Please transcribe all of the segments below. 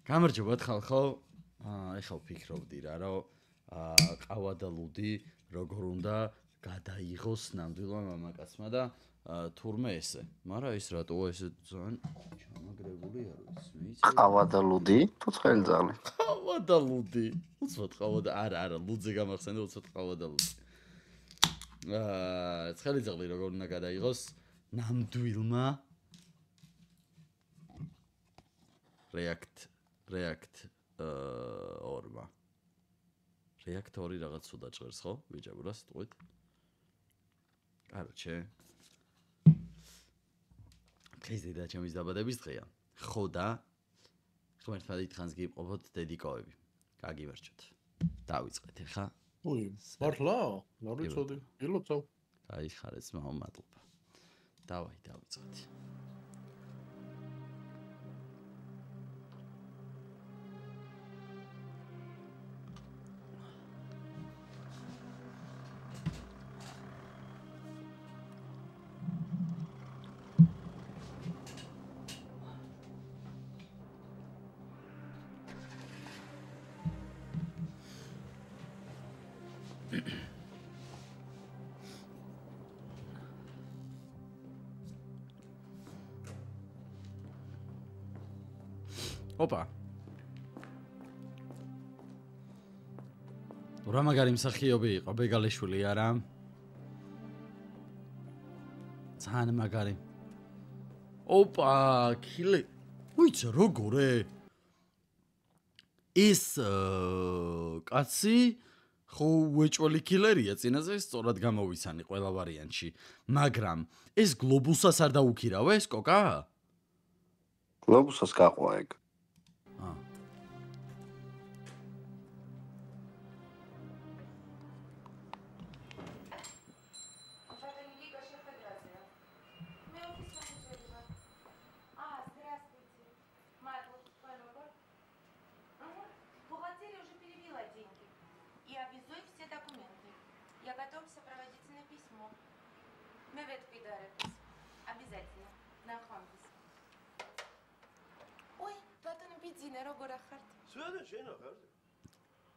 გამარჯობათ ხალხო. ეხლა ვფიქრობდი რა, რომ ყავა და ლუდი როგორ უნდა გადაიღოს ნამდვილმა მამაკაცმა და თურმე ესე. მაგრამ ის რატოა ესე ძალიან ჩამაგრებული არ ვიცი. ყავა და ლუდი? თუ ცხელძალი. ყავა და ლუდი. უცბად ყავა და არა, ლუდზე გამახსენდა უცბად ყავა და ლუდი. ცხელძალი როგორ უნდა გადაიღოს ნამდვილმა რეაქტორი რაღაც სუდა ჭერს ხო? ვიჯაბურა სტუით. კაროჩე. დღეს და ჩემის დაბადების დღეა. ხო და ღმერთმა დიდხანს გიყოფოთ დედიკოები. გაგივარჯოთ. დავიწყეთ ახლა. ой, მართლა? რა ვიცოდი? ილოცავ. დაიხარეს მამა მადლობა. დავაი დავიწყეთ. ოპა. რა მაგარი მსახიობი იყო ბეგალეშვილი არა? ძალიან მაგარი. ოპა, კილე. უიცა როგორე? ეს კაცი ხო უეჭველი კილერია წინაზე სწორად გამოვიცანი ყველა ვარიანტში. მაგრამ ეს გლობუსას არ დაუქირავა ეს კოკა? გლობუსას გაყვა ეგ.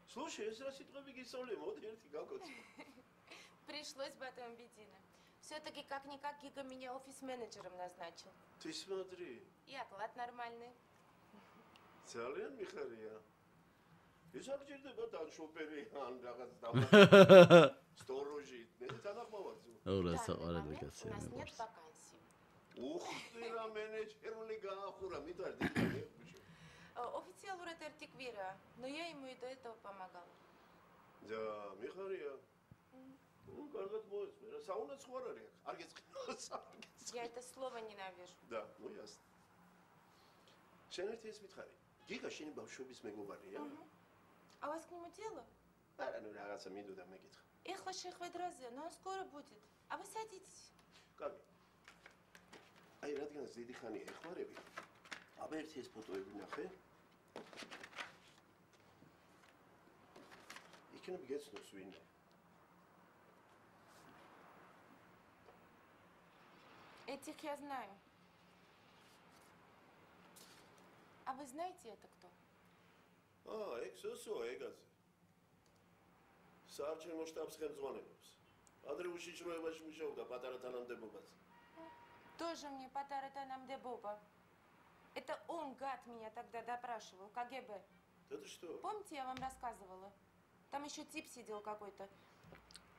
Слушай, если рассчитывать гисоли, вот я тебя гакоци. Пришлось батон бензина. Все-таки как-никак Гига меня офис-менеджером назначил. Ты смотри. И оклад нормальный. Ძალიან მიხარია. ის არ ჭირდება თან შოპერი ან რაღაც და სტოროჟი. მე თანახმოვარდი. ორა საყარელი კაცია. У нас нет вакансий. Ух ты, რა менеджерული გაახურა, მითარდი. Официалურად ერთი კვირა, но я ему и до этого помогала. Да, მიხარია. კარგად მოეწმე, საუნაც ხო არ არის აქ. არ გეწყინოს. Я это слово ненавижу. Да, ну ясно. შენ ერთი ის მითხარი. გიგა შენი ბავშვობის მეგობარია? А у вас к нему дело? არა, ну რაღაცა მინდოდა მეკითხა. Ეხლა შეხვედრაზე, но он скоро будет. А вы садитесь. კარგი. აი, რადგანაც დიდი ხანია ეხმარები. აბა ერთი ეს ფოტოები ნახე. იქნებ გეცნობს ვინმე. Этих я знаю. А вы знаете, это кто? ეგ სოსო ეგაზე. საარჩევნო შტაბს ხელმძღვანელობს. ადრე უშიშროებაში მუშაობდა პატარა თანამდებობაზე. Тоже мне патара танамдебоба. Это он, гад, меня тогда допрашивал, КГБ. Да ты что? Помните, я вам рассказывала? Там еще тип сидел какой-то,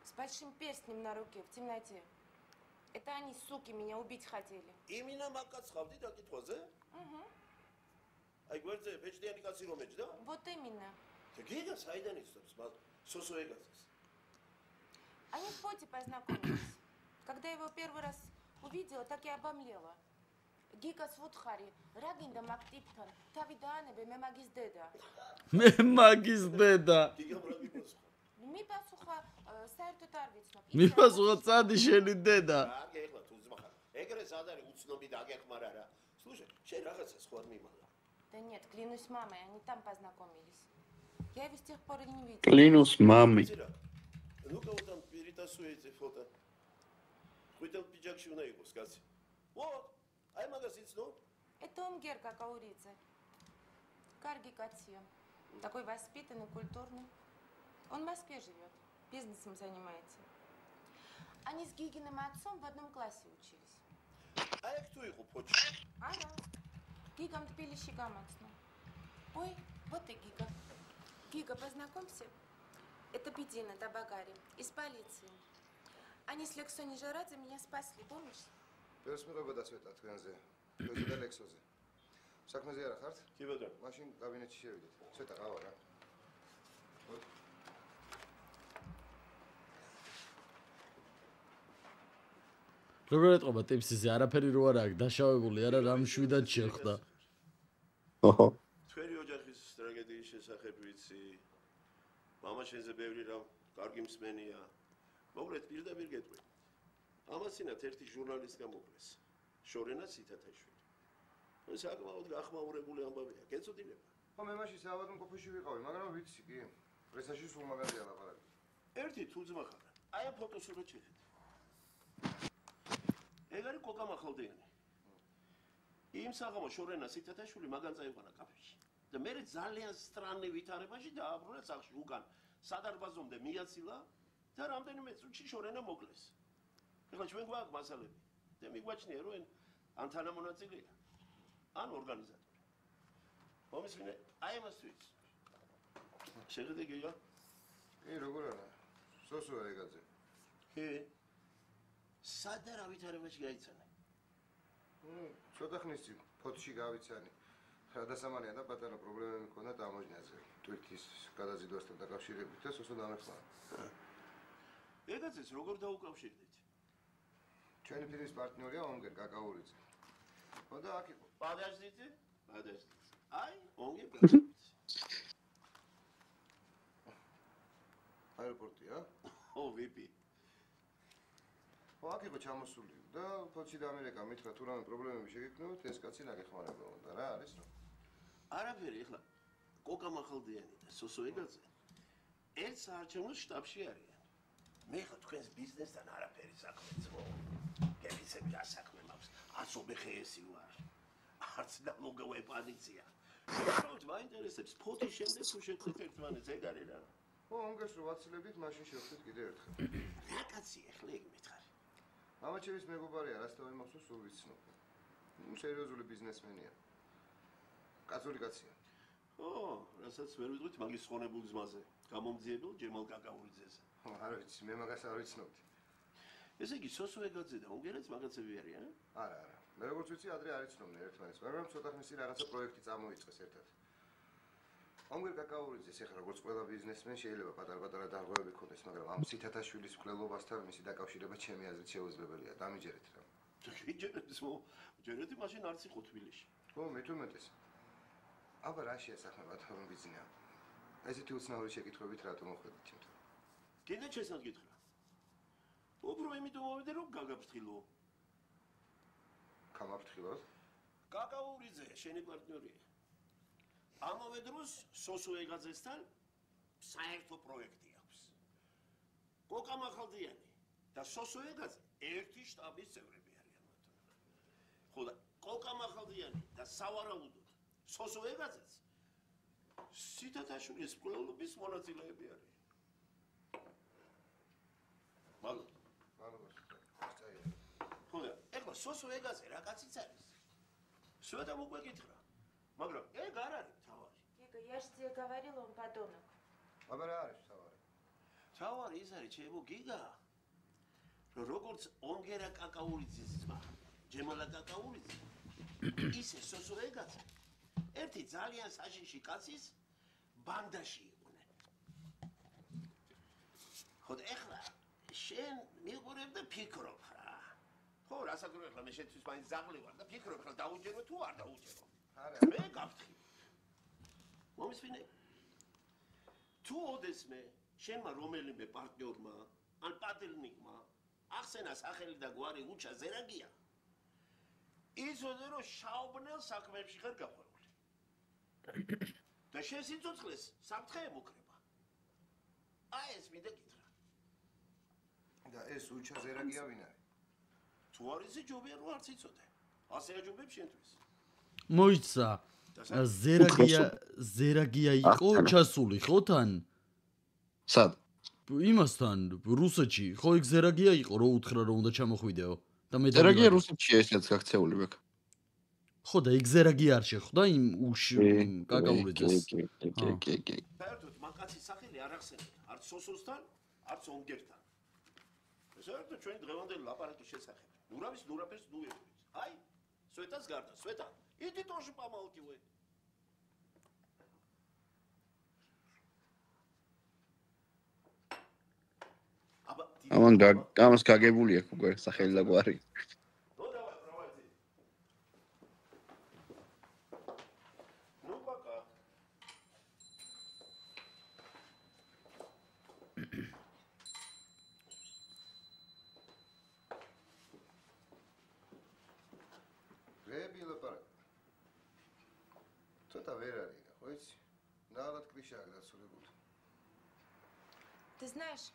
с большим перстнем на руке, в темноте. Это они, суки, меня убить хотели. Именно макац хавди дакитвазе? Угу. Ай, говорите, печдяни каци ромеч, да? Вот именно. Так ида сайданец, сосо эгазес. Они в поте познакомились. Когда я его первый раз увидела, так и обомлела. Гигас Вудхари, Рагинда Мактиптон, Тавиданебе, Мемагис Деда. Мемагис Деда. Ми пасуха საერთო არვიცნობ. Mi pasucha წადი შენი დედა. კარგი, ეხლა თუ ძმახარ. ეგრე სადარი უცნობი დაგეხმარა რა. Слушай, შენ რაღაცა სხვა მიმალა. Да нет, клянусь мамой, они там познакомились. Я его с тех пор и не видела. Клянусь мамой. Ну-ка вот там перетасуй эти фото. Хотел пиджакши на его сказать. Вот, ай магазин, ну? Это Умгер, как Ауридзе. карги Катя. Такой воспитанный, культурный. Он в Москве живет, бизнесом занимается. Они с Гигиным отцом в одном классе учились. А я кто его почти? Ага. Гигам Тбилиси гамацно. Ой, вот и Гига. Гига, познакомься. Это Бедина Табагари из полиции. Они с Лексо Нижерадзе меня спасли, помнишь? Персмирово света თქვენზე. თქვენზე და ლექსოზე. საქმეზე არა ხართ? კი ბატონო. მაშინ კაბინეტში შევიდეთ. ცოტა ყავა რა. როგორ ეტყობა ტიპსიზე, არაფერი რო არ აქვს, დაშავებული არა, რამ შვიდად შეხვდა. ოჰო. თქვენი ოჯახის ტრაგედიის შესახებ ვიცი. მამა შენზე ბევრი რამ კარგი მსმენია. მოგლეთ პირდაპირ გეტყვი. ამასინათ ერთი ჟურნალისტ გამოკლეს. შორენა სითათაშვილი. საკმაოდ გახმაურებული ამბავია. გეცოდინება. ხო მე მაშინ საავადმყოფოში მყოფში ვიყავი, მაგრამ ვიცი კი. პრესაში სულ მაგარია ლაპარაკი. ერთი თუ ძმა ხარ. აი ამ ფოტოსურათ შეხედე. ეგ არის კოკა მახალდიანი. იმ საღამო შორენა სითათაშვილი მაგან წაიყვანა კაფეში. და მე ძალიან სტრანე ვითარებაში დააბრუნა სახლში უკან. სადარბაზომდე მიაცილა და რამდენიმე წუთში შორენა მოკლეს. ეხლა ჩვენ გვაქვს მასალები. და მიგვაჩნია რომ ან თანამონაწილეა, ან ორგანიზატორი. მომისმინე, აი ამას ვიცი. შეხედე გიგა? კი, როგორ არა? სოსოა ეგაძე. კი. სადა რა ვითარებაში გაიცანე? ცოტა ხნის წინ ფოტოში გავიცანი. გადასამალია და პატარა პრობლემები მქონდა დამოჟნაზე. ტვირთის გადაზიდვასთან დაკავშირებით და სოსო დამეხმარა. ეგაცეს როგორ დაუკავშირდით? ჩვენი ფირმის პარტნიორია ონგერ კაკაურიძე. ხო და აქ იყო. Подождите. Ай, ონგერ კაკაურიძე. აეროპორტია? ო, ვიპი. ხო, აქ იყო ჩამოსული და ფოტოში დამერეკა მითხრა თუ რამე პრობლემები შეგექმნებათ, ეს კაცი ნაგეხმარება უნდა რა არის რა. არაფერი, ეხლა კოკა მახალდიანი და სოსო ეგაძე ერთ საარჩევნო შტაბში არიან. მე ხო თქვენს ბიზნესთან არაფერი საქმე ძმო. გეფიცები რა საქმე მაქვს? ასობე ხეესი ვარ. არც და მოგავე პანიცია. უბრალოდ მაინტერესებს ფოტოს შემდეგ თუ შეგხვდით ერთმანეთს ეგ არის რა. ხო, ონგერს რო ვაცილებით, მაშინ შევხვდით კიდევ ერთხელ. რა კაცი ეხლა ეგ მითხარი. მამაჩევის მეგობარია, რასთავი მახსოვს სულ ვიცნობ. სერიოზული ბიზნესმენია. კაცური კაცია. ო, რასაც ვერ ვიტყვით მაგის ხონებულ ძმაზე. გამომძიებელ ჯემალ კაკაურიძეზე. ხო, არ ვიცი, მე მაგას არ ვიცნობდი. ესე იგი სოსო ეგაძე და ონგერაც მაგაცები არიან? არა, არა. მე როგორც ვიცი, ადრე არ იცნობდნენ ერთმანეთს, მაგრამ ცოტა ხნის წინ რაღაცა პროექტი წამოიწყეს ერთად. ონგერ კაკაურიძეს ეხლა როგორც ყველა ბიზნესმენ შეიძლება პატარ-პატარა დარღვევები ქონდეს, მაგრამ ამ სითათაშვილის მკვლელობასთან მისი დაკავშირება ჩემი აზრით შეუძლებელია. დამიჯერეთ რა. გიჯერეთ, ჯერეთი მაშინ არც იყო თბილისში. ხო, მით უმეტეს. აბა რა შეესახება თქვენ ბიზნესია? ესეთი უცნაური შეკითხვებით რატომ მოხვედით ჩემთან? კიდე შესად გითხრა. უბრალოდ იმიტომ მოვიდე რომ გაგაფრთხილო. გამაფრთხილოთ? კაკაურიძე შენი პარტნიორია. ამავე დროს სოსო ეგაძესთან საერთო პროექტი აქვს. კოკა მახალდიანი და სოსო ეგაძე ერთი შტაბის წევრები არიან ბატონო. ხო და კოკა მახალდიანი და სავარაუდოდ სოსო ეგაძეც სითათაშვილის მკვლელობის მონაწილეები არიან. მაგ ხო და ეხლა სოსო ეგაძე რა კაციც არის? სვეტა უკვე გითხრა. მაგრამ ეგ არ არის თავარი. Гига, я ж тебе говорила, он подонок. აბა რა არის თავარი? თავარი ის არის ჩემო გიგა. რომ როგორც ონგერა კაკაურიძის ძმა, ჯემალა კაკაურიძე, ისე სოსო ეგაძე ერთი ძალიან საშიში კაცის ბანდაში იყვნენ. ხო და ეხლა შენ მიყურებ და ფიქრობ რა. ხო, რასაკვირველია, ეხლა მე შენთვის მაინც ძაღლი ვარ და ფიქრობ, ეხლა დაუჯერო თუ არ დაუჯერო. მე გავთხი. მომისმინე. თუ ოდესმე შენმა რომელიმე პარტნიორმა ან პატელნიკმა ახსენა სახელი და გვარი უჩა ზერაგია, იცოდე რომ შაობნელ საქმეებში ხარ გაყვეული. და შენ სიცოცხლეს საფრთხე ემუქრება. აი ეს მინდა გითხრა. და ეს უჩა ზერაგია ვინ არის? თუ არის ჯობია რომ არც იცოდე. ასე აჯობებ შენთვის. მოიცა ზერაგია იყო ჩასული ხო თან? სად? იმასთან რუსეთში ხო იქ ზერაგია იყო რო უთხრა რომ უნდა ჩამოხვიდეო და მე ზერაგია რუსეთში ესეც გაქცეული ბექ. ხო და იქ ზერაგია არ შეხვდა იმ კაკაურიძეს. კი. საერთოდ მანკაცის სახელი არ ახსენებთ არც სოსოსთან, არც ონგერთან. საერთოდ ჩვენი დღევანდელი ლაპარაკის შესახებ. ნურავის ნურაფერს ნუერვით. აი, სვეტას გარდა, სვეტა. იდი тоже помалкивай. ამას გაგებული აქვს უკვე სახელი და გვარი. Ну давай, проводи. Ну пока. Ребята, лапарак. Что-то верали, хоть надо кричать, да, сулебут. Ты знаешь,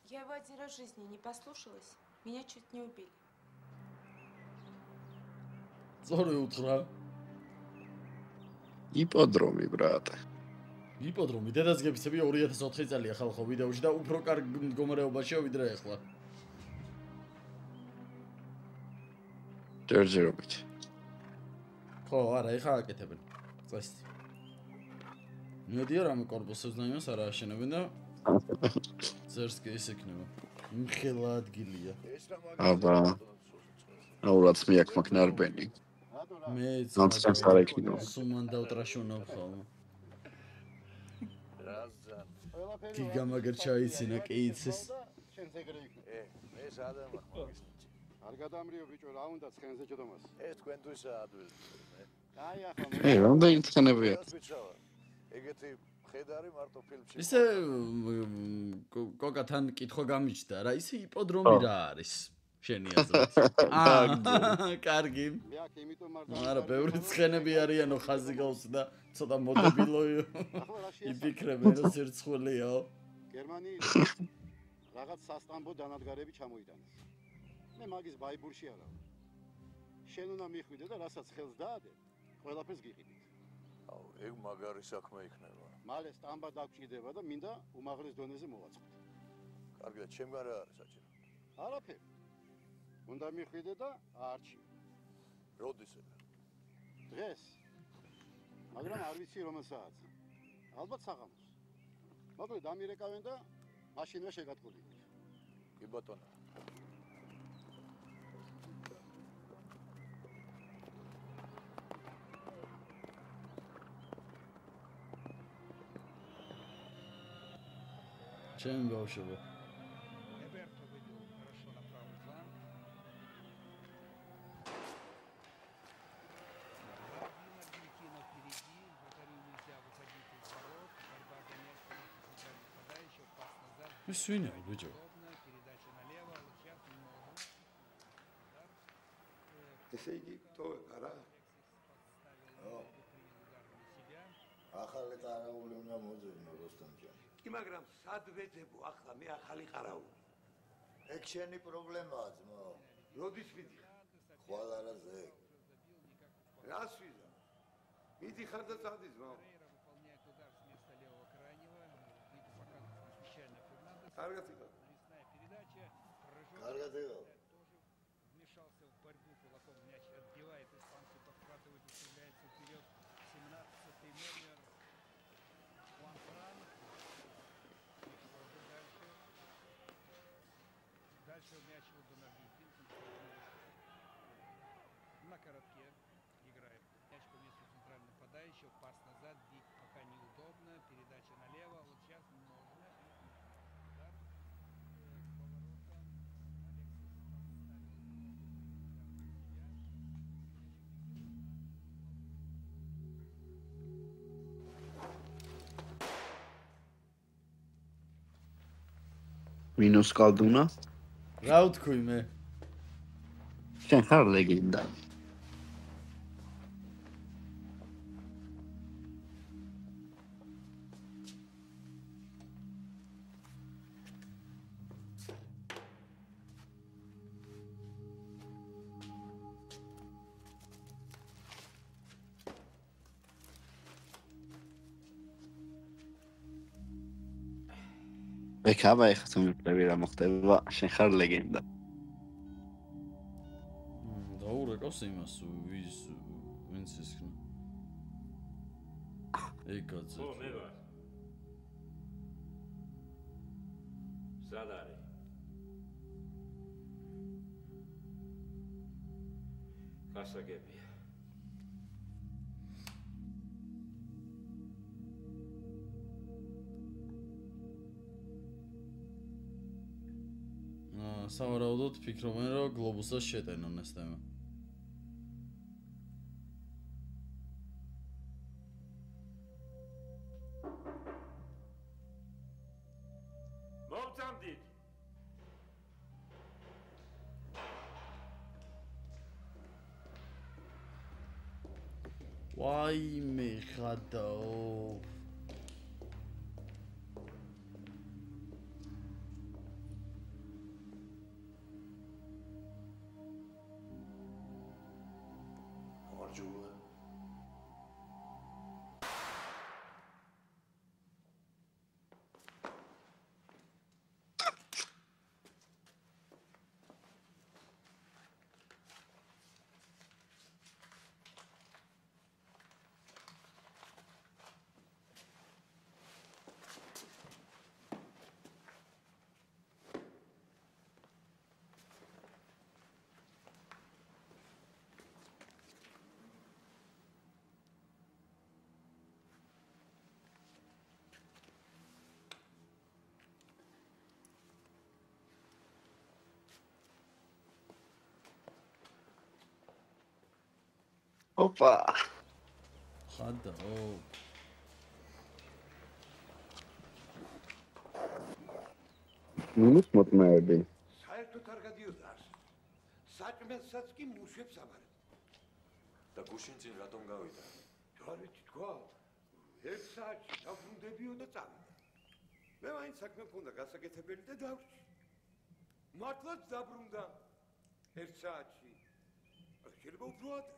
я его один раз в жизни не послушалась, меня чуть не убили. Зоры უთხრა. იპოდრომი, ბრატ. იპოდრომი, დედასგებისები 2004 წელია ხალხო ვიდეოში და უფრო კარგ მდგომარეობაშია ვიდრე ახლა. ჯერჯერობით. ხო, არა, ეხა აკეთებენ. წესი. მედია რამე კორპუსებს და იმას არ აშენებენ და ზერს კი ის იქნება. მხელა ადგილია. აბა. აურაც მიაქვს მაგნარბენი. მეც ნაცნობს არ ექნო. სუმან დავტრაშუნავ ხოლმე. კი გამაგერ ჩაიცინა კეიცის. ეს ადამიანი მაგის არ გადამრიო ბიჭო, რა უნდა ცხენზე ჯდომას? ეს თქვენთვისაა ადვილად. აი ახლა რამდენი ცხენებია? ეგეთი ხედარი მარტო ფილმში. ისე კოკათან კითხვა გამიჩნდა რა, ისე იპოდრომი რა არის? შენი აზრით. კარგი. მე აქ იმიტომ არ არა, ბევრი ცხენები არიანო ხაზი გავს და ცოტა მოდებილოი. იფიქრებენ რომ სირცხვილიაო. გერმანიის რაღაც სასტამბო დანადგარები ჩამოიტანეს. მე მაგის ბაიბურში არა. შენ უნდა მიხვიდე და რასაც ხელს დაადე, ყველაფერს გიყიდით. აუ, ეგ მაგარი საქმე იქნება. მალე სტამბა დაგჭირდება და მინდა უმაღლეს დონეზე მოვაწყოთ. კარგია, ჩემგან რა არის საჭირო? არაფერი. უნდა მიხვიდე და არჩი. როდის ეგ? დღეს. მაგრამ არ ვიცი რომელ საათს. ალბათ საღამოს. მოკლედ დამირეკავენ და მაშინვე შეგატყული. კი ბატონო. Чем бавшего? Роберто выбил хорошо на правый фланг. Ларгина Геликина впереди. Вратарю нельзя выходить из ворот. Борьба за мяч против центрального нападающего. Пас назад. Свинья, бычок. Удобно. Передача налево. Вот сейчас немного. Удар. ესე იგი, ტოვებ რა? Подставил. Принял удар на себя. ახალი ყარაული უნდა მოძებნო როსტომჯან. კი მაგრამ სად ვეძებო ახლა მე ახალი ყარაული. ეგ შენი პრობლემაა ძმო. როდის ვიდიხარ? ხვალ არაზე. რას ვიზა? მიდიხარ და წადი ძმო. Рейра выполняет удар с места левого крайнего. Виду показывает смещение Фернандеса. კარგად იყო. Лесная передача. Прыжок. კარგად იყო. Тоже вмешался в борьбу кулаком. Мяч отбивает испанцы, подхватывает, устремляется вперед. 17-й номер. Хуан Фран. Дальше мяч у Донарбин. На коротке играет. Мяч по месту центрального нападающего. Пас назад. Бить пока неудобно. Передача налево. Вот сейчас можно. Удар. Поворотом. მინუს კალდუნა. რა ვთქვი მე? შენ ხარ ლეგენდა. ეკაბა ეხა თუ მიყვები რა მოხდება, შენ ხარ ლეგენდა. დაურეკავს იმას, ვინც ისქნა. ეკაცი. ო, მე ვარ. სად არის? გასაგებია. სავარაუდოდ ფიქრობენ, რომ გლობუსას შეტენონ ეს თემა. მოვწამდით. ვაიმე ხადაო. მარჯვენა. ოპა. ხადაო. ნუ მოტმეები. საერთოდ არ გადიოდა. საჭმელსაც კი მუშებს ამარებ. და გუშინ წინ რატომ გავიდა? ჯარით თქვა. ერთ საათში დაბრუნდებიო და წავიდა. მე მაინც საქმე მქონდა გასაკეთებელი და დავრჩი. მართლაც დაბრუნდა ერთ საათში. შეიძლება უფრო ადრე.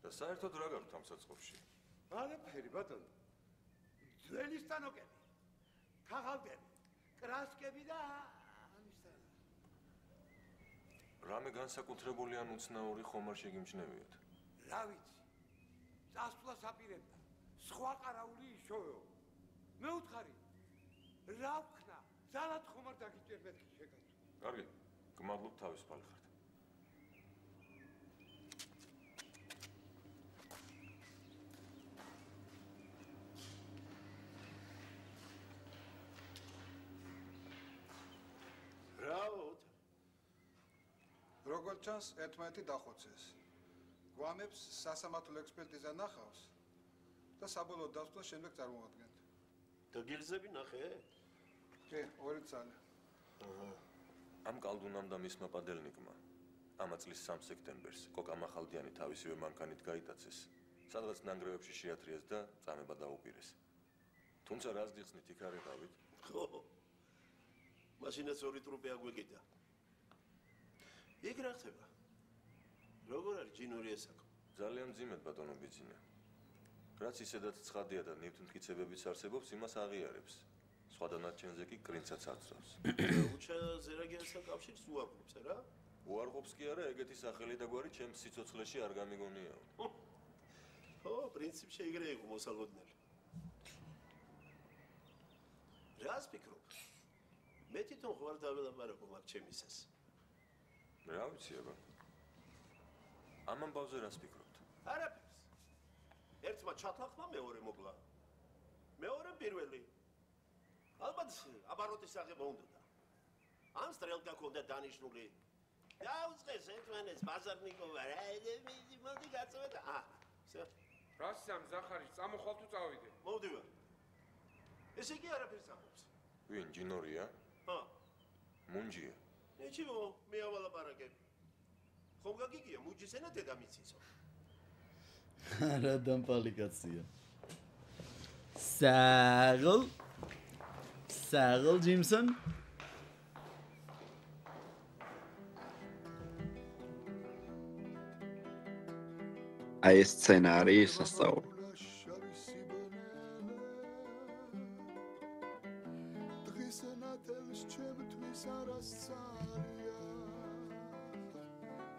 და საერთოდ რა გაქვთ ამ საწყობში? არაფერი ბატონო. ძველი სტანოკები. ქაღალდები, კრასკები და ამისთან. რამე განსაკუთრებული ან უცნაური ხომ არ შეგიმჩნევიათ? რა ვიცი. წასვლას აპირებდა. სხვა ყარაული იშოვეო. მე უთხარი. რა ვქნა? ძალად ხომ არ დაგიჭერ მეთქი შეგატო. კარგი, გმადლობ თავისუფალი ხართ. როგორც ჩანს, ერთმანეთი დახოცეს. გვამებს სასამართლო ექსპერტიზა ნახავს და საბოლოო დასკვნა შემდეგ წარმოადგენთ. დაგილზები ნახე? კი, 2 წელი. ამ კალდუნამ და მისმა პადელნიკმა ამა წლის 3 სექტემბერს კოკა მახალდიანი თავისივე მანქანით გაიტაცეს, სადღაც ნანგრევებში შეათრიეს და წამება დაუპირეს. თუმცა რას გიხსნით იქ არ ეყავით? ხო. მაშინაც 2 ტრუპი აგვეკიდა. იქ რა ხდება? როგორ არის ჯინური ესაკო? ძალიან მძიმედ ბატონო ბიძინა. რაც ისედაც ცხადია და ნივთმტკიცებებიც არსებობს, იმას აღიარებს. სხვა დანარჩენზე კი კრინცაც აცრავს. უჩა ზერაგიანსთან კავშირს უარყოფს, რა? უარყოფს კი არა, ეგეთი სახელი და გვარი ჩემს სიცოცხლეში არ გამიგონიაო. ხო, პრინციპში ეგრე იყო მოსალოდნელი. რას ფიქრობ? მე თვითონ ხوار დაველაპარაკო მაგ ჩემისას. რა ვიცი აბა. ამ ამბავზე რას ფიქრობთ? არაფერს. ერთმა ჩათახმა მეორე მოკლა. მეორე პირველი. ალბათ აბაროტის აღება უნდოდა. ან სტრელკა ქონდა დანიშნული. დაუწყეს ერთმანეთს ბაზარნიკოვა რა. მოდი გაწევდა. რასამ ზახარი წამოხვალ თუ წავიდე? მოვდივარ. ესე იგი არაფერს ამბობს. ვინ ჯინორია? ჰა. მუნჯია. ნიჩიო, მე ავალაპარაკებ. ხომ გაგიგია მუჯის ენა დედამიწისო. რა დამპალიკაცია. საღლ ჯიმსონ. აი ეს სცენარი სასწაული. დღისნა სინათელს ჩემთვის არასცალია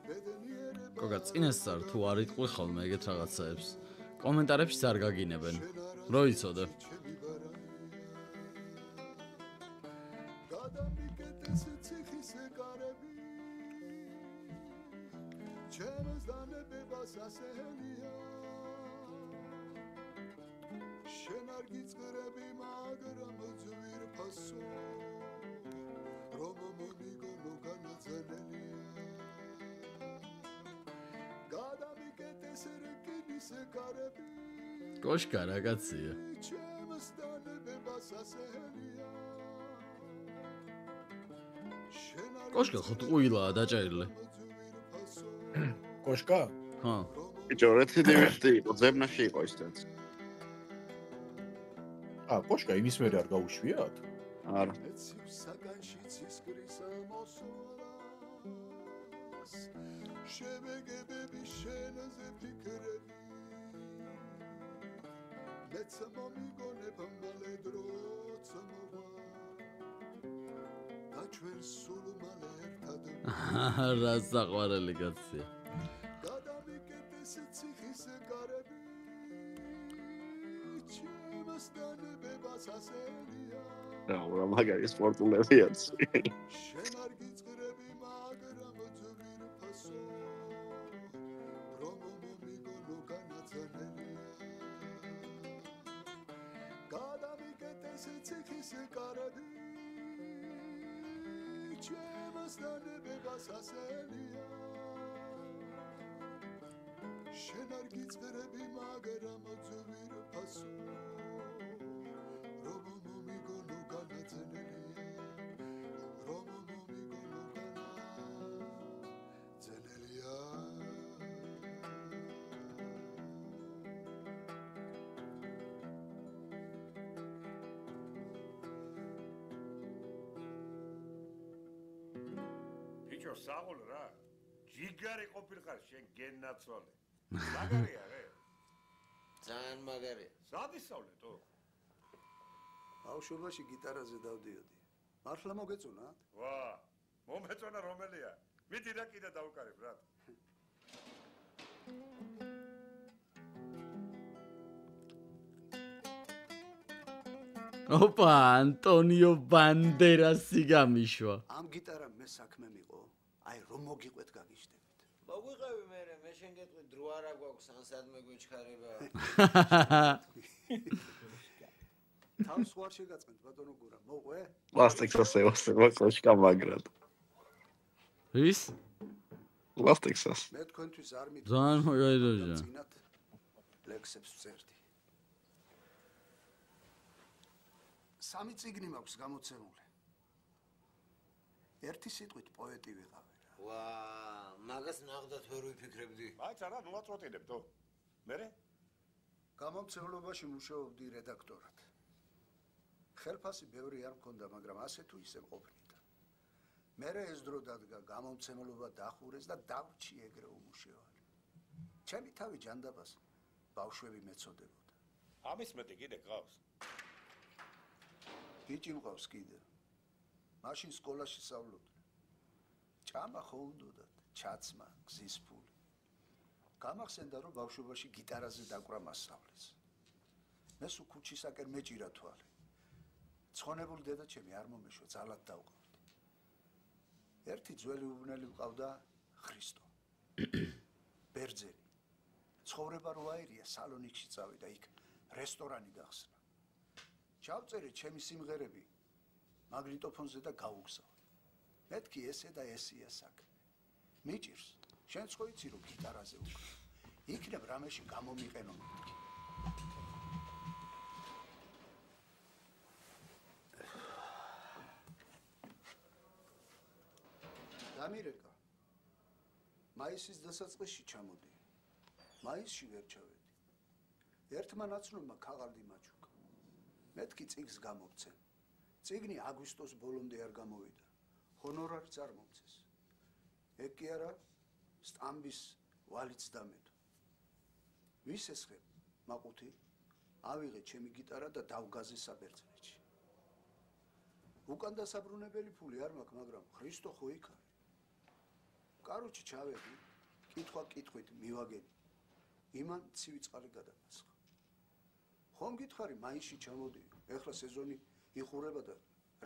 ბედნიერება გოგა წინასწარ თუ არ იტყვი ხოლმე ეგეთ რაღაცაებს კომენტარებში არ გაგინებენ რო იცოდე გადამიკეტეს ციხის კარები ჩემს დანებებას ასეელია შენ არ გიწყრები მაგრამ ძვირფასო რომ მომიგონო განაძენელია გადამიკეტეს რკინის კარები კოშკა რაღაცია ჩემს დანებებას ასეელია კოშკა ხო ტყუილაა დაჭერილი კოშკა? ხო. ბიჭო, რეციდივისტი იყო, ძებნაში იყო ისიც. კოშკა იმის მერე არ გაუშვიათ? არა. საგანში ცისკრის მოსვლას შევეგებები შენზე ფიქრები მეც მომიგონებ მალე დროც მოვა და ჩვენ სულ მალე ერთად რა საყვარელი კაცია გადამიკეტეს ციხის კარები ჩემს დანებებას ასეელია რა მაგარი სპორტულებია შენ არ გიწყრები მაგრამ ძვირფასო რომ მომიგონო განაძენელია გადამიკეტეს ციხის კარები ჩემს დანებებას ასეელია შენ არ გიწყრები მაგრამ ძვირფასო რომ მომიგონო განაძენელია რომ მომიგონო განაძენელია ბიჭო საღოლ რა ჯიგარი ყოფილიყარ შენ გენნაცვალე მაგარია რე ძალიან მაგარია სად ისავლეთო ბავშვობაში გიტარაზე დავდიოდი მართლა მოგეწონა ვა მომეწონა რომელია მიდი რა კიდე დავუკარებ რა ოპა ანტონიო ბანდერასი გამიშვა ამ გიტარამ მე საქმე მიყო აი რომ მოგიყვეთ გაგიჟდებით მოგვიყევი მე შენ გეტყვი დრო არა გვაქვს ან სადმე გვეჩქარება თავს ვარ შეგაწყენთ ბატონო გურა მოყვე პლასტიქსას ევასება კოშკა მაგრად ვის პლასტიქსას მე თქვენთვის არ მით ძალიან მაგარი როჟა წინათ ლექსებს ვწერდი სამი წიგნი მაქვს გამოცემული ერთი სიტყვით პოეტი ვიყავი ვა მაგას ნახდათ ვერ ვიფიქრებდი მაიც არა ნუ აწვეტინებდო მერე გამომცემლობაში მუშაობდი რედაქტორად ხელფასი ბევრი არ მქონდა მაგრამ ასე თუ ისე ყოფნიდა მერე ეს დრო დადგა გამომცემლობა დახურეს და დავრჩი ეგრე უმუშევარი ჩემი თავი ჯანდაბას ბავშვები მეწოდებოდა ამის მეტი კიდე გყავს ბიჭი მყავს კიდე მაშინ სკოლაში სწავლობდი ჭამა ხო უნდოდათ ჩაცმა გზის ფული გამახსენდა რომ ბავშვობაში გიტარაზე დაკვრა მასწავლეს მე სულ ქუჩისაკენ მეჭირა თვალი ცხონებული დედაჩემი არ მომეშვა ძალად დავყავდი ერთი ძველი უბნელი მყავდა ხრისტო ბერძენი ცხოვრება რო აირია სალონიკში წავიდა იქ რესტორანი გახსნა ჩავწერე ჩემი სიმღერები მაგნიტოფონზე და გავუგზავნე მეთქი ესე და ესია საქმე მიჭირს შენც ხო იცი რომ გიტარაზე უკრა იქნებ რამეში გამომიყენო მეთქი დამირეკა მაისის დასაწყისში ჩამოდი მაისში ვერ ჩავედი ერთმა ნაცნობმა ქაღალდი მაჩუკა მეთქი წიგს გამოვცემ წიგნი აგვისტოს ბოლომდე არ გამოვიდა ჰონორარი წარმომცეს ეგ კი არა სტამბის ვალიც დამედო ვის ესხებ მაყუთი ავიღე ჩემი გიტარა და დავგაზე საბერძნეთში უკან დასაბრუნებელი ფული არ მაქვს, მაგრამ ხრისტო ხო იქ არის. კაროჩი ჩავედი, კითხვა-კითხვით მივაგები. იმან ცივი წყალი გადამასხა. ხომ გითხარი, მაისში ჩამოდი, ეხლა სეზონი იხურება და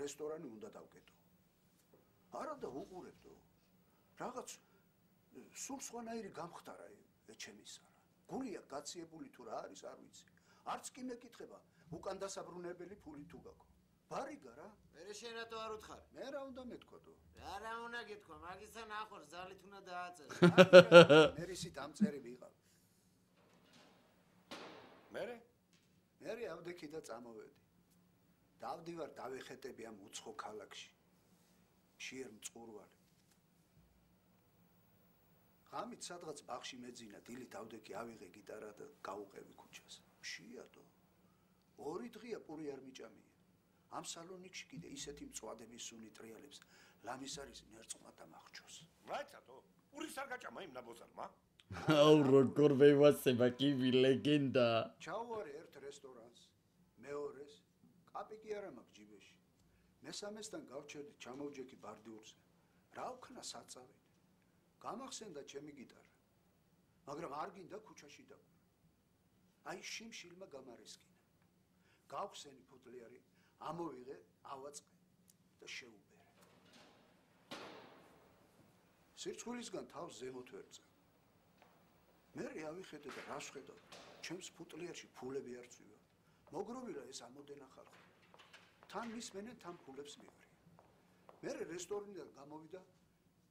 რესტორანი უნდა დავკეტო. არა და უყურებდო. რაღაც სულ სხვანაირი გამხდარა ჩემისა რა. გულია გაციებული თუ რა არის, არ ვიცი. არც კი მეკითხება, უკან დასაბრუნებელი ფული თუ გაქვს. ბარიგა რა. მე შენ რატო არ უთხარ? მე რა უნდა მეთქვადო? რა უნდა გეთქვა, მაგისთან ახორ ზალით უნდა დააწერო. მე რისი დამწერი ვიყავ. მე ავდექი და წამოვედი. დავდივარ დავეხეტები ამ უცხო ქალაქში. შიერ მწყურვალი. ღამით სადღაც ბაღში მეძინა, დილით ავდექი ავიღე გიტარა და გავუყევი ქუჩას. მშიადო. 2 დღეა პური არ მიჭამია. ამ სალონიკში კიდე ისეთი მწვადების სუნი ტრიალებს ლამის არის ნერწყვნა დამახჩოს. რაიცადო? პურის არ გაჭამა იმ ნაბოზარმა? აუ როგორ მევასება კივი ლეგენდა. ჩავვარე ერთ რესტორანს, მეორეს, კაპი კი არა მაქვს ჯიბეში. მესამესთან გავჩერდი ჩამოვჯექი ბარდიურზე. რა ვქნა საწავით. გამახსენდა ჩემი გიტარა. მაგრამ არ გინდა ქუჩაში დაგვირა. აი შიმშილმა გამარესკინა. გავხსენი ფუტლიარი, ამოვიღე, ავაწყე და შეუბერე. სირცხვილისგან თავს ზემოთ ვერწე. მე ავიხედე და რას ხედავ, ჩემს ფუტლიერში ფულები არ წვივა. მოგროვირა ეს ამოდენა ხალხი. თან მისმენენ, თან ფულებს მიყრია. მე რესტორნიდან გამოვიდა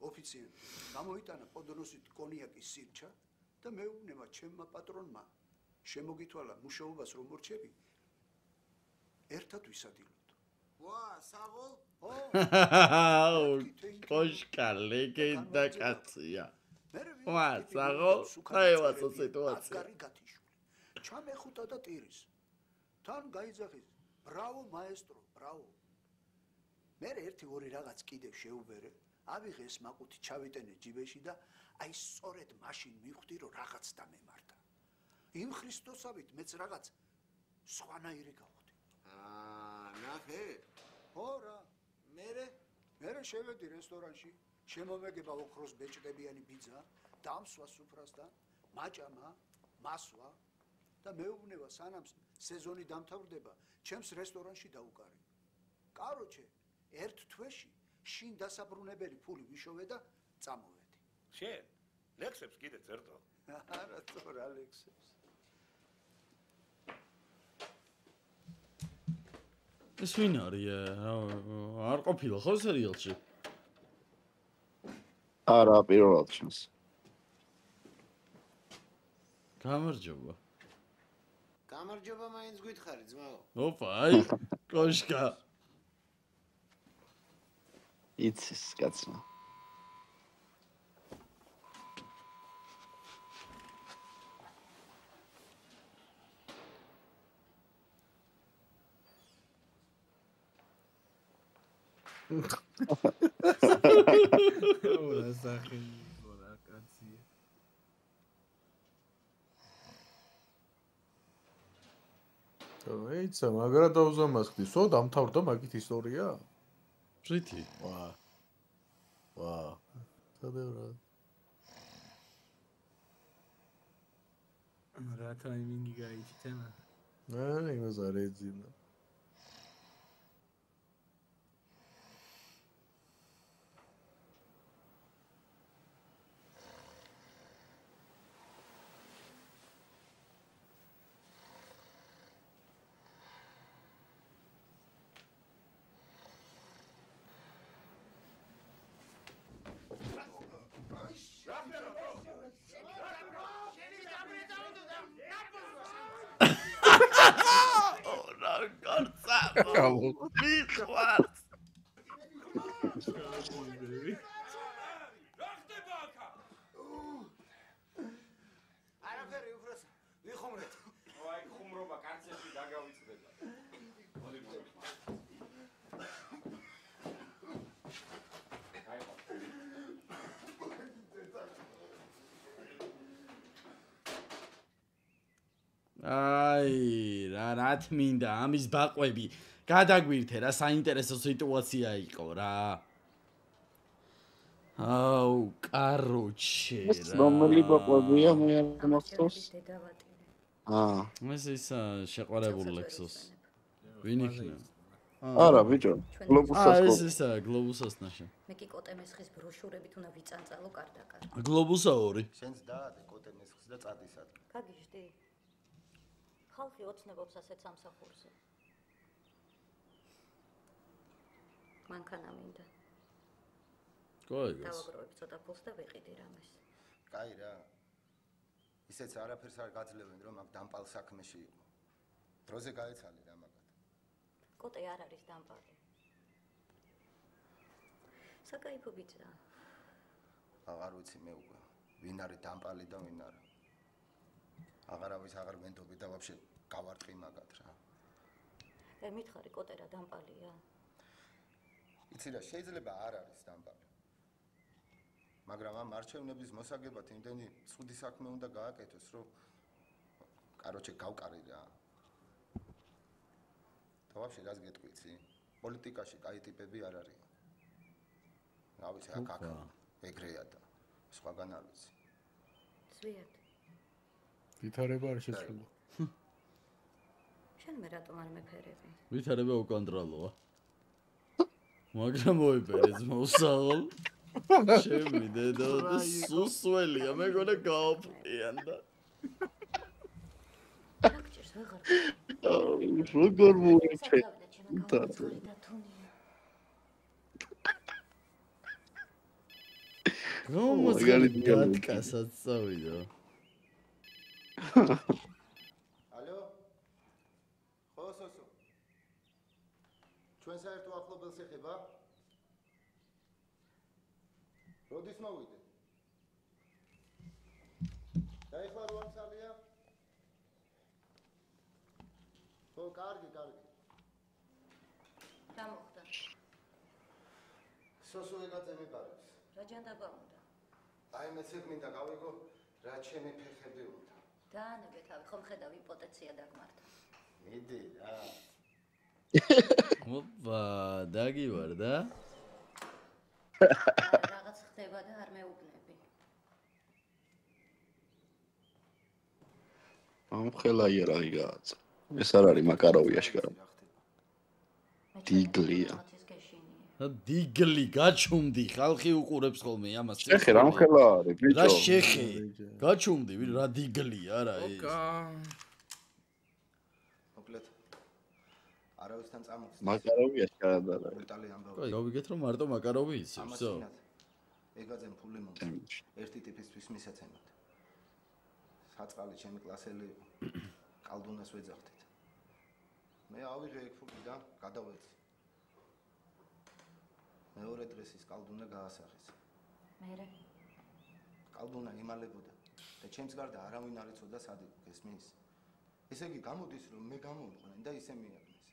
ოფიციანტი. გამოიტანა პოდნოსით კონიაკის სირჩა და მეუბნება ჩემმა პატრონმა. შემოგითვალა მუშაობას რომ მორჩები, ერთად ვისადილოთ. ვა, საღოლ? კოშკა ლეგენდა კაცია. ვა, საღოლ? აევასო სიტუაცია. გარი გათიშვი. ჩამეხუტა და ტირის. თან გაიძახის. ბრავო მაესტრო, ბრავო. მე 1-2 რაღაც კიდევ შეუბერე. ავიღე ეს მაყუთი ჩავიტენე ჯიბეში და აი სწორედ მაშინ მივხვდი რომ რაღაც დამემართა. იმ ქრისტოსავით მეც რაღაც სხვანაირი გავხდი. ნახე? ხო რა. მე შევედი რესტორანში, შემომეგება ოქროს ბეჭდებიანი ბიძა, დამსვა სუფრასთან, მაჭამა, მასვა და მეუბნება სანამ სეზონი დამთავრდება, ჩემს რესტორანში დაუკარი. კაროჩე, ერთ თვეში შინ დასაბრუნებელი ფული ვიშოვე და წამოვედი. შენ ლექსებს კიდე წერდო? არა, თორა ლექსებს. ეს ვინ არის? არ ყოფილა ხო სერიალში? არა, პირველად ჩანს. გამარჯობა. გამარჯობა მაინც გითხარი, ძმაო. ოპა, აი, კოშკა. იცის კაცო. ora სახი, ora კაცია. ეიცა, მაგრა დავზამასხდი, სო დამთავრდა მაგით ისტორია? პრიტი. ვა. სადევრა. რა ტაიმინგი გაიჩიტენა? იმას არ ეძინა. მიყვარს. არაფერი უფროს ვიხუმრეთ. აი ხუმრობა კანცერში დაგავიწყდება. მოდი მოდი. აი, რა მათ მინდა ამის ბაყვები გადაგვირთე რა საინტერესო სიტუაცია იყო რა აუ კაროჩე რა რომელი ბაყვებია მე არ მახსოვს ეს ის შეყვარებული ლექსოს ვინ იქნება არა ბიჭო გლობუსას ეს გლობუსას ნაშა მე კი კოტემესხის ბროშურებით უნდა ვიწანწალო კარდაკარ გლობუსა 2 შენს დაადე კოტემესხის და წადისად გაგიჟდი ხალხი ოცნებობს ასეთ სამსახურზე მანქანა მინდა კაი დავაგროვებ ცოტა ფულს და ვიყიდი რამეს კაი რა ისეც არაფერს არ გაძლევენ რომ აქ დამპალ საქმეში იყო დროზე გაეცალე რა მაგათ კოტე არ არის დამპალი საკაიფო ბიჭია აღარ ვიცი მე უკვე ვინ არის დამპალი და ვინ არა აღარავის აღარ ვენდობი და ვაფშე გავარტყი მაგათ რა მე მითხარი კოტე რა დამპალია იცი რა შეიძლება არ არის დამპალი მაგრამ ამ არჩევნების მოსაგებად იმდენი ცუდი საქმე უნდა გააკეთოს რომ კაროჩე გავკარი რა და ვაფშე რას გეტყვიცი პოლიტიკაში კაი ტიპები არ არის რა ვიცი აქ ეგრეა და სხვაგან არ ვიცი ზვიად ვითარება არ შეცვლა შენ მე რატომ არ მეფერები ვითარება უკანტროლოა მაგრამ მოიპერეს მოსავალ ჩემი დედა სუსველია მეგონა გააფრიან და როგორ მოიწე გომოსგალიკასაც წავიდა ალო ხო სოსო ჩვენ საერთო ახლობელს ეხება როდის მოვიდე და ეხლა რო ამსალია ხო კარგი რა მოხდა სოსო ეგაცე მიყარებს რა ჯანდაბა უნდა აი მეც მინდა გავიგო რა ჩემი ფეხები უნდა დაანებე თავი ხომ ხედავ იპოტენცია დაგმართა მიდი რა ოპა დაგივარ და რაღაც ხდება და არ მეუბნები ამ ხელაია რა იგაც ეს არ არის მაკაროვი აშკარა დიგლია დიგლი გაჩუმდი ხალხი უყურებს ხოლმე ამას შეხე რა ხელა არის ბიჭო რა შეხე გაჩუმდი რა დიგლია რა ეს მოკლედ არავისთან წამოხსნა მაკაროვი აშკარა და კაი გავიგეთ რომ მარტო მაკაროვი იცის ხო ეგაძემ ფული მომწონს ერთი ტიპისთვის მისაცემად საწყალი ჩემი კლასელი კალდუნას ვეძახდით მე ავიღე ეგ ფული და გადავეცი მეორე დღეს ის კალდუნა გაასახეს მერე კალდუნა იმალებოდა და ჩემს გარდა არავინ არ იცოდა სად იყო გესმის ესე იგი გამოდის რომ მე გამოვიყვნენ და ისე მიაგნეს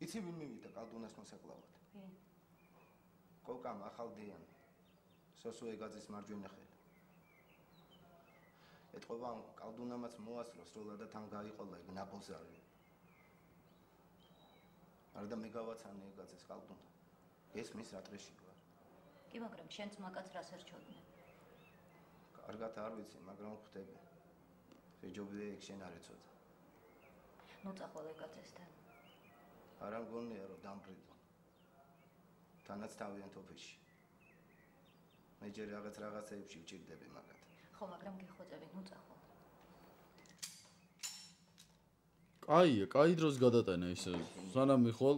იცი ვინ მივიდა კალდუნას მოსაკლავად კოკამ ახალდიანი სოსო ეგაძის მარჯვენა ხელი ეთყობა ამ კალდუნამაც მოასწრო სროლა და თან გაიყოლა ეგ ნაბოზარი არ და მე გავაცანე ეგაძის კალდუნა ესმის რა დღეში ვარ კი მაგრამ შენც მაგაც რას ერჩოდნენ კარგად არ ვიცი მაგრამ ხვდები შეჯობია ეგ შენ არ ეცოდა ნუ წახვალ ეგაძესთან არა მგონია რომ დამბრიდო თანაც თავიანთ ოფისში მე ჯერ რაღაცეებში ვჭირდები მაგათ ხო მაგრამ გიხვეწები ნუ წახვალ კაი დროს გადატანა ისე სანამ მიხვალ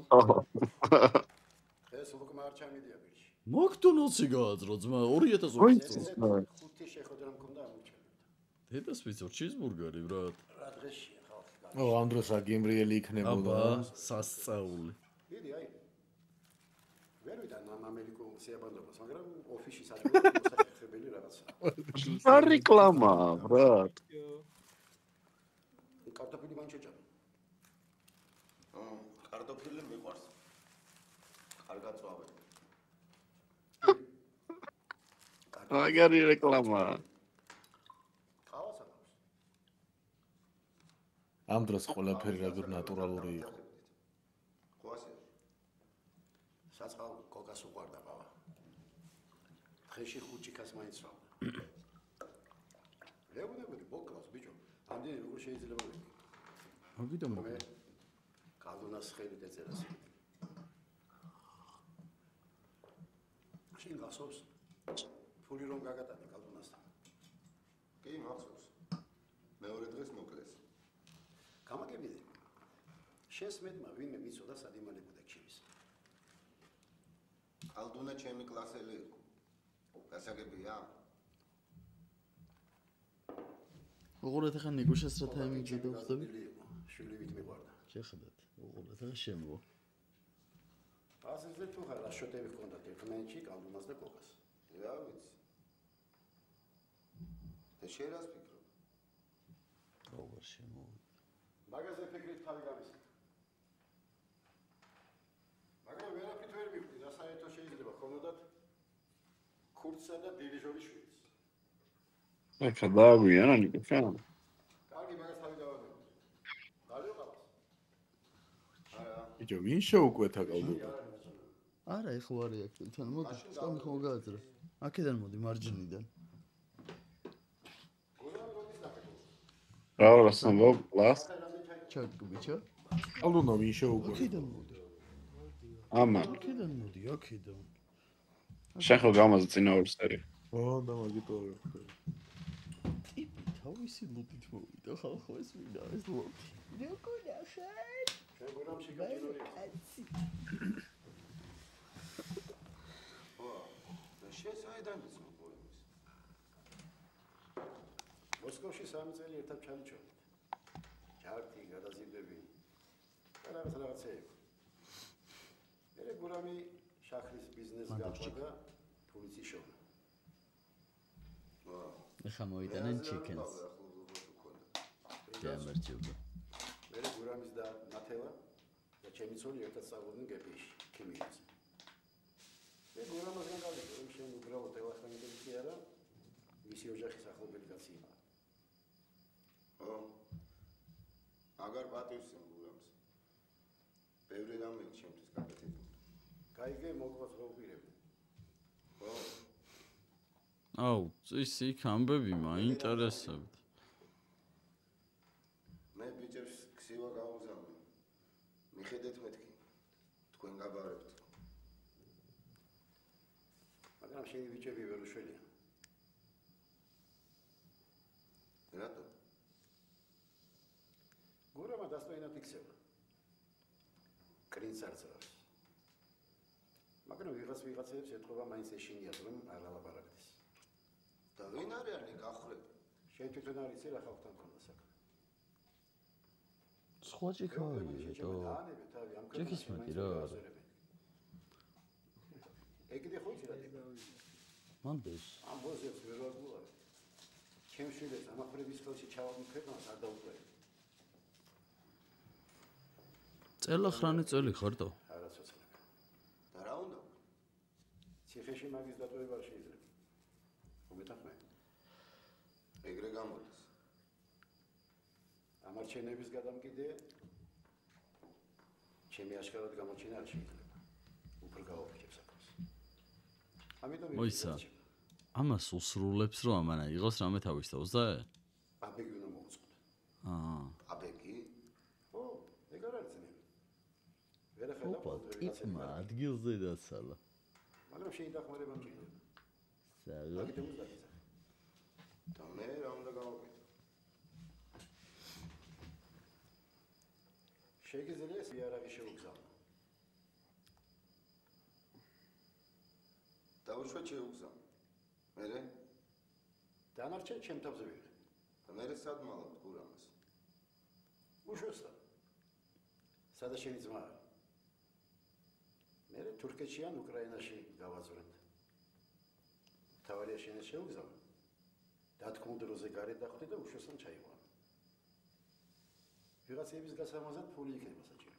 ეს უკვე არ ჩამიდია ბიჭი მაკდონალდსი გააძრო ძმა 2020 წელს ხუთი შეხვედრა მქონდა ამოჩერდა დედას ვიცი ჩიზბურგერი ბრატ რა დღეშია ხალხი ო ამ დროს აგიმრიელი იქნებოდა სასწაული დიდი აი ვერ ვიდან ამ ამერიკულ სიაბადლობას მაგრამ ოფისში საჭიროა რაღაცა რა რეკლამა ბრატ კარტოფილი მან შეჭამა კარტოფილი მიყვარს კარგად წვავე მაგარი რეკლამა ამ დროს ყველაფერი როგორ ნატურალური იყო. ხო ასე? საწყალ კოკას უყვარდა ბაბა. დღეში 5 ჭიქას მაინც ვამდა. ლეონები ბოკლავს ბიჭო. ამდენი როგორ შეიძლება ვიყო? მოგიდა მე კალდუნას ხელი დაწერას. შენ გასავს ფული რომ გაგატანე კალდუნასთან. კი, მახსოვს. მეორე დღეს მოკლეს. გამაგებიდე. შენს მეტმა ვინმე მიცოდა სად იმალებოდა ჩემის. კალდუნა ჩემი კლასელი იყო. გასაგებია? უყურეთ ახლა ნიგუშას რა თაიმინგზე დავხდები? შვილი ვით მიყვარდა. შეხედეთ. უყურეთ ახლა შემო. ასეზე თუ ხარ შოტები ჰქონდა ერთმანეთში კალდუნას და კოკას. რა ვიცი. და შენ რას ფიქრობ? როგორ შემო? მაგაზე ფიქრით თავი გამისცე. მაგრამ ვერაფრით ვერ მივხვდი რა საერთო შეიძლება ხონოდათ ქურცსა და დივიჟოვის შვილს. ეხა დააგვიანა ნიკა. კარგი მაგას თავი დავაგებთ. დავიყავს. ბიჭო, ვინ შეუკვეთა კალდუნა? არა, ეხლა არ რეაქტიო. თან მოდი, სკამი ხომ გააძრა. აქედან მოდი მარჯვნიდან. რა სამბო პლას. ჩაკ ბიჭო. კალდუნა ვინ შეუკვეთა? აქედან მოდი. ამან. აქედან მოდი, აქედან. შეხო გამაზე წინაური სერი. ო, და მაგიტო ვერ ხდება. ტიპი თავისი ლუდით მოვიდა, ხალხო ეს მინდა ეს ლუდი. როგორია შენ? შენ გურამში გაჭიროდი. და შენ საიდან იცნობ პოემის? მოსკოვში 3 წელი ერთად ჩავიჩვენეთ. ჯარტი, გადაზიდები. რაღაცეები. მე გურამი შახრის ბიზნეს გაყვდა ფულიც იშოვნა. ეხა მოიტანენ ჩიკენს. გამარჯობა. მე გურამის და ნათელა და ჩემი ცოლი ერთად სწავლობდნენ გეპიში, ქიმიაზე. მე გურამასგან გავიგე, რომ შენ უბრალოდ ელახანებელი კი არა, მისი ოჯახის ახლობელი კაცი იყო. ო. აგარ პატივს გურამს. ბევრი რამე ჩემთვის გაკეთებული. გაიგე მოკლას გავუპირებ. ო. აუ, ის იქ ამბები მაინტერესებდა. მე ბიჭებს ქსივა გავუზამნე. მიხედეთ მეთქი. თქვენ გაბარებთ. მაგრამ შენი ბიჭები ვერ უშველია. რატო? გურამა დასტოინად იქცევა. კრინც არწევს. მაგრამ ვიღაცებს ეთქობა მაინც ეშინიათ რომ არ ალაპარაკდეს. და ვინ არის გახრებ? შენ თვითონ არ იცი რა ხალხთან მქონდა საქმე. სხვა ჭიქავია და ჭიქის მეტი რა არა. ეგრე ხო იცი რა ტიპი? მანდეს. ამ ბოზებს ვერ ვაგულავ. ჩემ შვილებს ამახრების ხელში ჩავაგდო ქვეყანას არ დაუკვირდი. წელახრანი წელი ხარდო? არა ცოცხლები. და რა უნდა? ციხეში მაგის დატოვება შეიძლება. მოგეთახმე. ეგრე გამოდის. ამარჩენების გადამკიდე ჩემი აშკარად გამოჩენა არ შეიძლება. უფრო გავაფიქრებ საქმეს. ამიტომ მოიცა. ამას უსრულებს რომ ამანა იღოს რამე თავისთავს და? აბეგი უნდა მოუწყოთ. აბეგი? ო, ეგ არ არის ძნელი. ვერაფერი ტიპმა ადგილზე დაცალა. მაგრამ შენი დახმარება მჭირდება. საგო? და მე რა უნდა გავაკეთო? შეგიძლია იარაღი შეუგზავნო. დაუშვათ შეუგზავნო. მერე? დანარჩენ ჩემ თავზე ვიღე. და მერე სად მალავთ გურამას? უშვესთან. სადა შენი ძმა? მერე თურქეთში ან უკრაინაში გავაზრეთ. თავარია შენ შეუგზავნო. დათქმულ დროზე გარეთ დახვდე და უშვესთან ჩაიყვანო. ვიღაცების გასამაზად ფული იქნება საჭირო.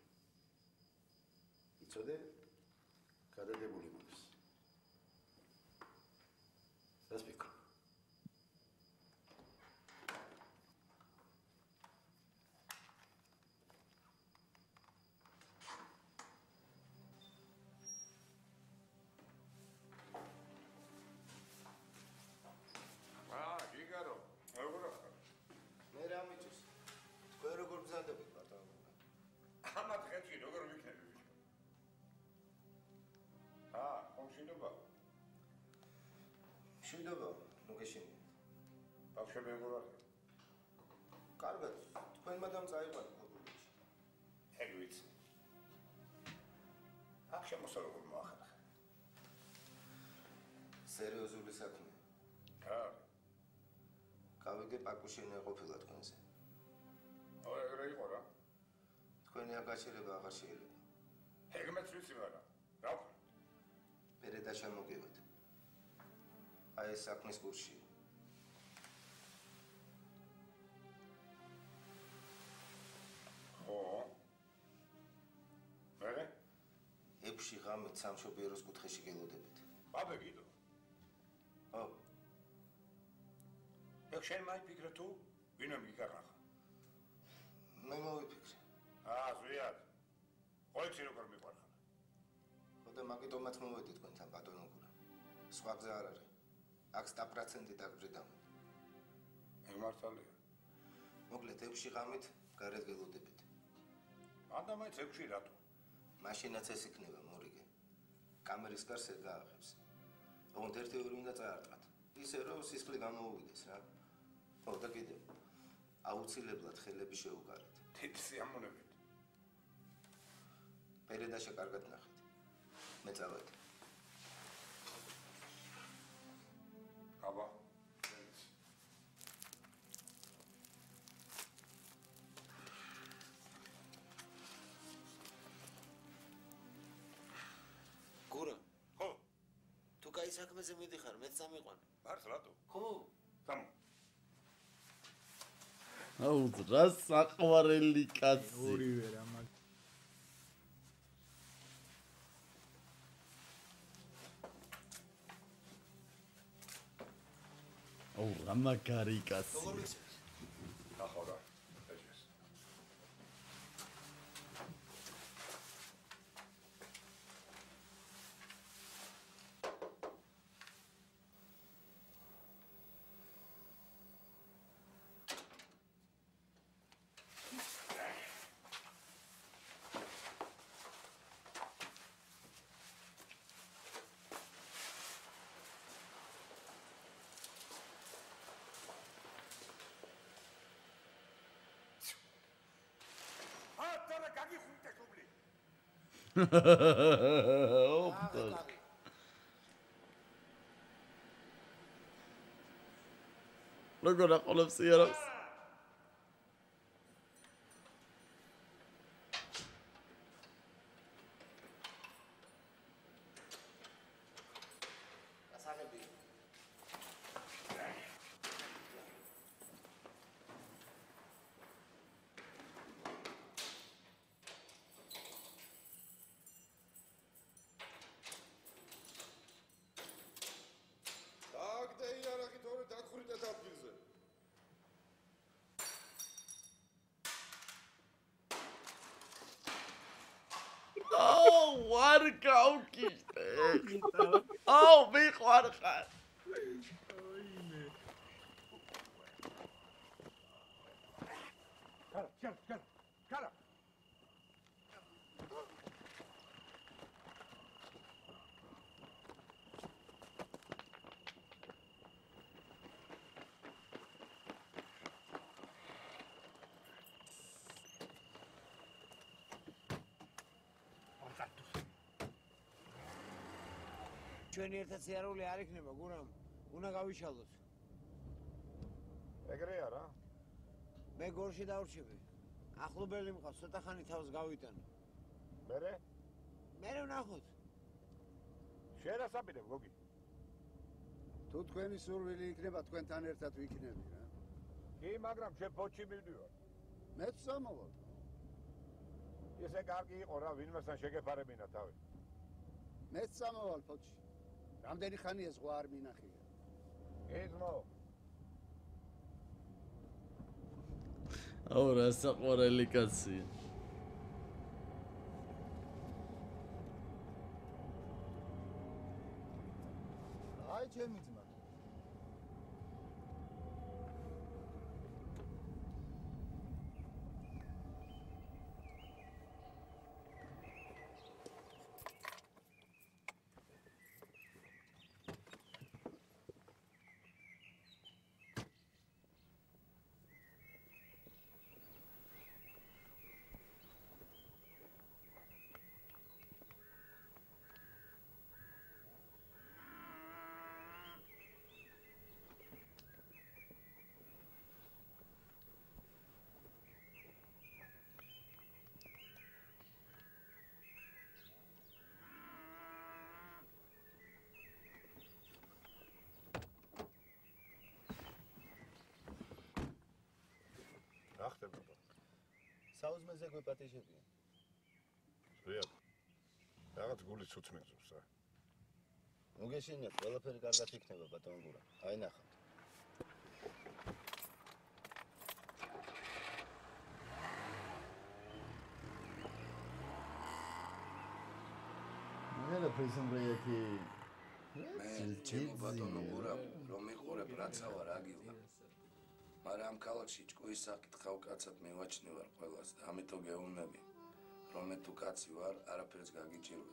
იცოდე? გადადებული მოდის. რას ფიქრობ? მშვიდობა. მშვიდობა, ნუ გეშინიათ. ბავშვები როგორ არის? კარგად, თქვენმა დამ წაიყვანეთ ფაბულეთში. ეგ ვიცი. აქ შემოსა როგორ მოახერხე? სერიოზული საქმე. რა? გავიგე პაკუშინი ყოფილა თქვენზე. ეგრე იყო რა. თქვენი აკავშირება აღარ შეიძლება. ეგ მეც ვიცი მაგრამ. რა ვქნა? პერედა შემოგივათ. აი ეს საქმის კურსში. ო. მერე? 6 ღამით სამშობიეროს კუთხეში გელოდებით. აბე კიდო. ო. ეგ შენ მაიფიქრე თუ? ვინმე მიგარახა? მე მოვიფიქრე. ზვიად. ყოიცი როგორ მიყვარხარ. ხო და მაგიტომაც მოვედი თქვენთან ბატონო გურა. სხვა გზა არ არის. აქ 100% დაგბრიდავთ. ეგ მართალია. მოკლედ 6 ღამით გარეთ გელოდებით. ანდა მაინც 6 რატო? მაშინაც ეს იქნება მორიგე. კამერის გარს ეგ გააღებს. ოღონდ 1-2 უნდა წაარტყათ. ისე რომ სისხლი გამოუვიდეს რა. ხო და კიდევ აუცილებლად ხელები შეუყარეთ. თითი სიამოვნებით. პერედაშა კარგად ნახეთ. მე წავედი. აბა. გურა. ხო. თუ კაი საქმეზე მიდიხარ, მეც წამიყვანე. მართლა რატო? ხო. წამო. აუ რა საყვარელი კაცი. ორივე რა მაგ აუ რა მაგარი კაცი. ახლა რა. ეჭეს. როგორ აყოლებს იარავს? ვარ გავკიშტე. აუ მიყვარხარ. კარა. ჩვენი ერთად სიარული არ იქნება, გურამ. უნდა გავიშალოთ. ეგრეა რა. მე გორში დავრჩები. ახლობელი მყავს, ცოტა ხანი თავს გავიტანო. მერე? მერე ვნახოთ. შენ რა საბინებ, გოგი? თუ თქვენი სურვილი იქნება, თქვენთან ერთად ვიქნები რა. კი, მაგრამ შენ ფოჩი მივდივარ. მეც სამოვალ. ესე კარგი იყო რა, ვინმესთან შეგეფარებინა თავი. მეც სამოვალ ფოჩი. რამდენი ხანია ზღვა არ მინახია. ეზმო. აუ რა საყვარელი კაცი. აი ჩემი ძმა. ხდებოდა. საუზმეზე გვეპატიჟებიან. რეალ. რაღაც გულის უცნეძობს რა. მოგეშინიათ, ყველაფერი კარგად იქნება, ბატონ გურა. აი ნახავთ. მერე პრეზენტაცია მე ჩემო ბატონო გურა რომ მიყურებ რაცა ვარ აგივა. მაგრამ ამ ქალაქში ჭკუის საკითხავ კაცად მივაჩნი ვარ ყველას და ამიტომ გეუბნები რომ მე თუ კაცი ვარ არაფერს გაგიჭირვებ.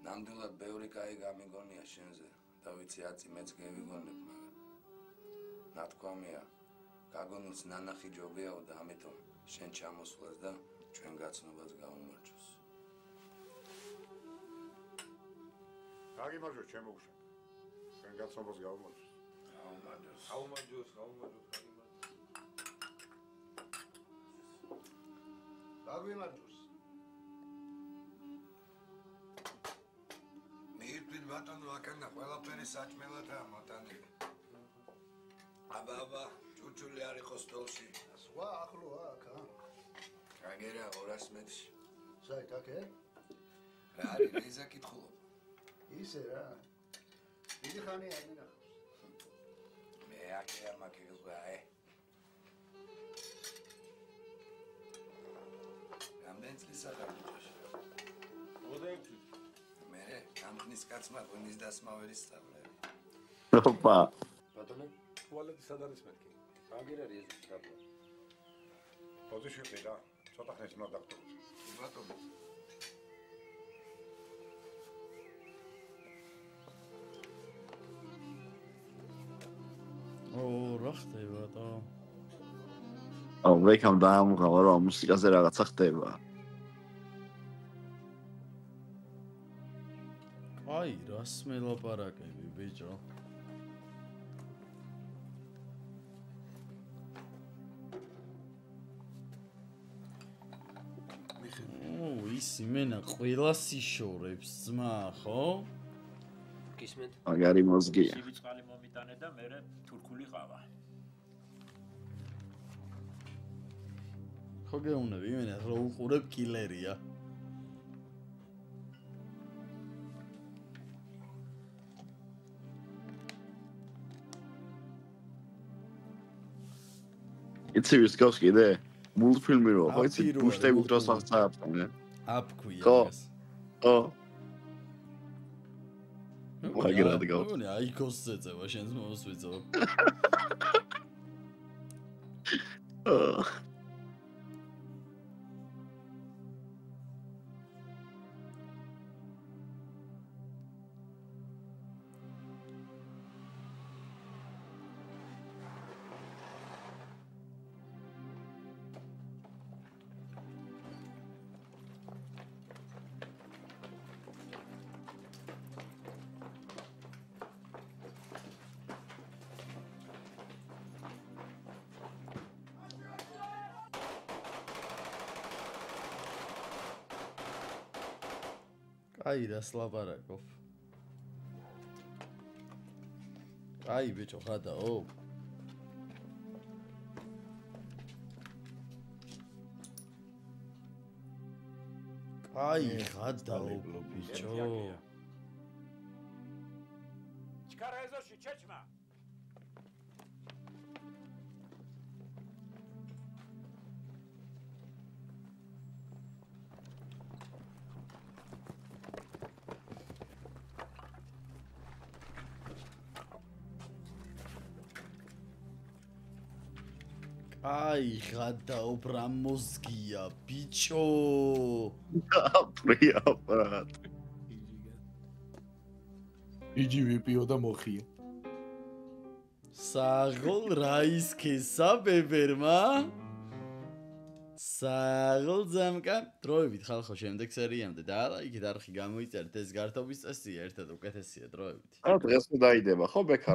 ნამდვილად ბევრი კაი გამიგონია შენზე და ვიცი აწი მეც გევიგონებ მაგრამ ნათქვამია გაგონილს ნანახი ჯობიაო და ამიტომ შენ ჩამოსვლას და ჩვენ გაცნობას გაუმარჯოს. გაგიმარჯოს ჩემო გუშინ. ჩვენ გაცნობას გაუმარჯოს. გაუმარჯოს. გაგვიმარჯოს. მიირთვით ბატონო აქანა ყველაფერი საჭმელადაა მოტანილი. აბა, ჭუჭული არ იყოს სტოლში. სხვა ახლოა აქა. აგერა 200 მეტრში. საით აქე? რა არის რეზა კითხულობ? ისე რა. დიდი ხანია არ მინახავს. მე აქე არ მაქეგზვა, რამდენი წლის აღარ მოდაიქცი. მე გამხნის კაცმა გონის დასმა ვერ ისწავლები. ოპა. ბატონო, ტუალეტი სად არის მეთქი? აგერ არის ეს ტრაპა. პოზიციები რა, ცოტა ხნის უნდა დაგტოვო. ბატონო. რა ხდება და? აუ, ვექამ დაამუღავა რომ მუსიკაზე რაღაცა ხდება. აი, რას მელაპარაკები, ბიჭო? ის იმენა ყველას იშორებს ძმა, ხო? გისმენთ? მაგარი მოზგია. სიბიწყალი მომიტანე და მე თურქული ყავა. ხო გეუბნები, იმენა რო უყურებ კილერია. იცი ვის გავს კიდე? მულტფილმი რო, ხო იცი ბუშტები დროს აღწაფთანე. აპქვია ეს. ო. მაგერად გავთ. ნუ აი გოსწევა შენს მოსვიცო. აი რას ლაპარაკობ. აი ბიჭო ხადაო. აი ხადაო ბიჭო. ჩქარა ეზოში ჩეჩმა. აი ხადაო ბრამოზგია ბიჭო. აპრია აპრატ. იჯი ვიპიო და მოხია. საღოლ რაისქესა ბებერმა. საღოლ ზამკა დროებით ხალხო შემდეგ სერიამდე და ლაიქით არხი გამოიწერეთ ეს გართობის წესია ერთად უკეთესია დროებით. აა დღეს დაიდება ხო ბექა